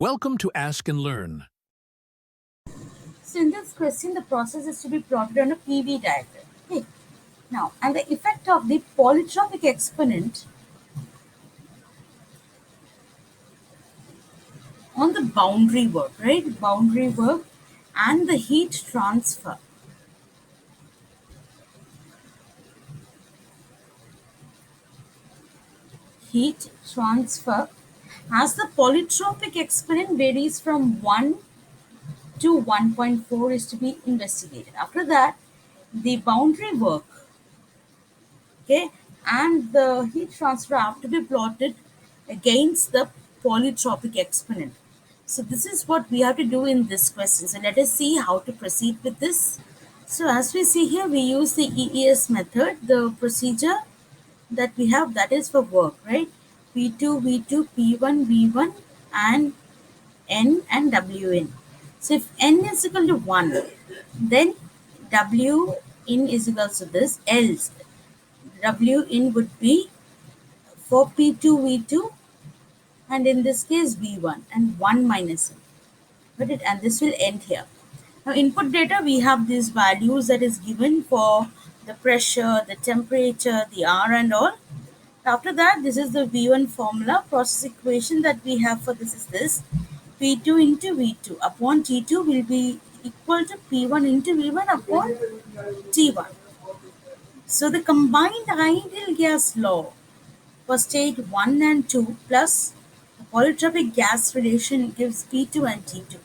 Welcome to Ask and Learn. So in this question, the process is to be plotted on a PV diagram. Okay. Now, and the effect of the polytropic exponent on the boundary work, right? Boundary work and the heat transfer. Heat transfer as the polytropic exponent varies from 1 to 1.4 is to be investigated. After that, the boundary work, okay, and the heat transfer have to be plotted against the polytropic exponent. So this is what we have to do in this question. So let us see how to proceed with this. So as we see here, we use the EES method. The procedure that we have, that is for work, right? V2, V2, P1, V1, and N and Wn. So if N is equal to 1, then W in is equal to this, else W in would be for P2, V2, and in this case V1, and 1 minus N. Got it? And this will end here. Now input data, we have these values that is given for the pressure, the temperature, the R and all. After that, this is the V1 formula. Process equation that we have for this is this. P2 into V2 upon T2 will be equal to P1 into V1 upon T1. So the combined ideal gas law for state 1 and 2 plus the polytropic gas relation gives P2 and T2.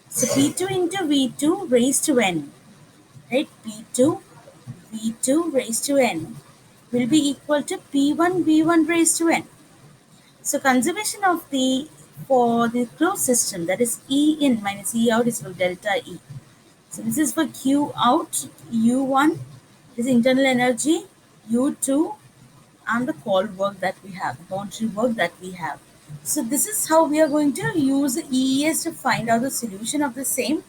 So P2 into V2 raised to N, right? P2 V2 raised to N will be equal to P1 V1 raised to N. So conservation of the for the closed system, that is E in minus E out is equal to delta E. So this is for Q out, U1 is internal energy, U2 and the call work that we have, the boundary work that we have. So this is how we are going to use EES to find out the solution of the same.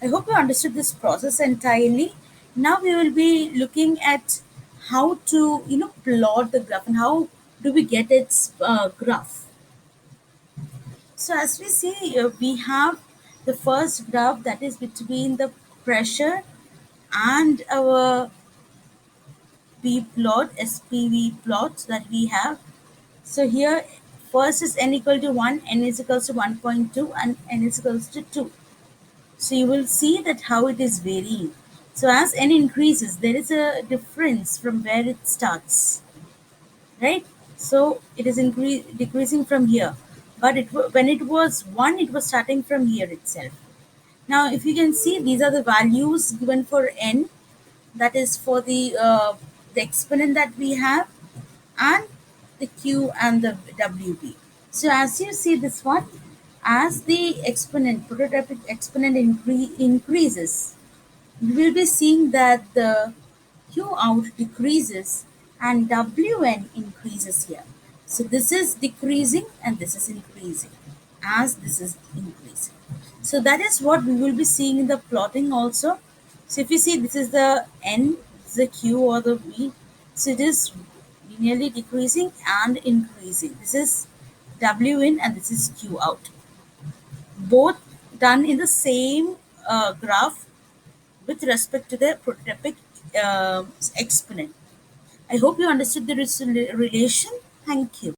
I hope you understood this process entirely. Now we will be looking at how to plot the graph and how do we get its graph. So as we see, we have the first graph that is between the pressure and our P plot, SPV plots that we have. So here first is n equal to 1, n is equals to 1.2 and n is equals to 2. So you will see that how it is varying. So as n increases, there is a difference from where it starts, right? So it is decreasing from here. But when it was 1, it was starting from here itself. Now if you can see, these are the values given for n, that is for the exponent that we have, and the Q and the WB. So as you see this one, as the exponent, prototypic exponent increases, you will be seeing that the Q out decreases and Wn increases here. So this is decreasing and this is increasing as this is increasing. So that is what we will be seeing in the plotting also. So if you see, this is the N, this is the Q or the V. So it is linearly decreasing and increasing. This is W in and this is Q out. Both done in the same graph with respect to the prototypic exponent. I hope you understood the relation. Thank you.